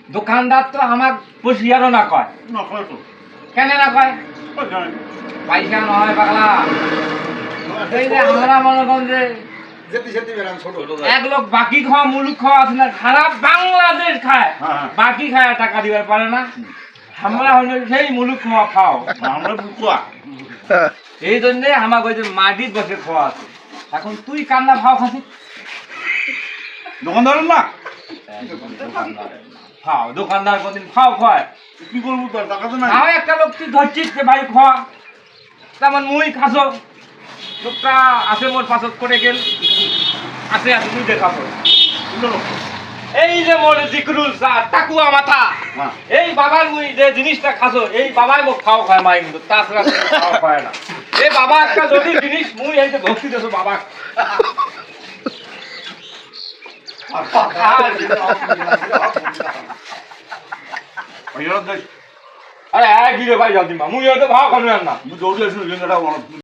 দোকানদার তো আমার পুষিয়ারও না কয়। না কয় তো কেন না কয়? পয়সা নয় পাগলা। এই যে আমরা মনে করেন যে যেতে যেতে বেরাম ছোট এক লোক বাকি খাওয়া মুলুক খাওয়া আছে না, সারা বাংলাদেশ খায়, হ্যাঁ। বাকি খায় টাকা দিবার পারে না। আমরা হলো সেই মুলুক খাওয়া খাও। আমরা বুকুয়া এই জন্যে আমাকে ওই যে মাটির বসে খাওয়া আছে। এখন তুই কান্না ভাও খাচ্ছিস? দোকানদার না খাও, দোকানদার কোনদিন খাও খায়? কি করবো তোর টাকা তো নাই তাও একটা লোক তুই ধরছিস যে ভাই খাওয়া, তেমন মুই খাসো। লোকটা আছে মোর পাশত করে গেল, আছে আছে তুই দেখাবো। এই যে মোর জিকরুল স্যার টাকুয়া মাথা, হ্যাঁ। এই বাবার মুই যে জিনিসটা খাসো, এই বাবাই মোক খাও খায় মাই, কিন্তু তাছাড়া তুমি খাও খায় না। এই বাবা একটা যদি জিনিস মুই এই যে ভক্তি দেছো বাবা, আরে এক গিরে ভাই যাও দিমা মুই হয়তো ভাও খানো না। দৌড়ে আসুন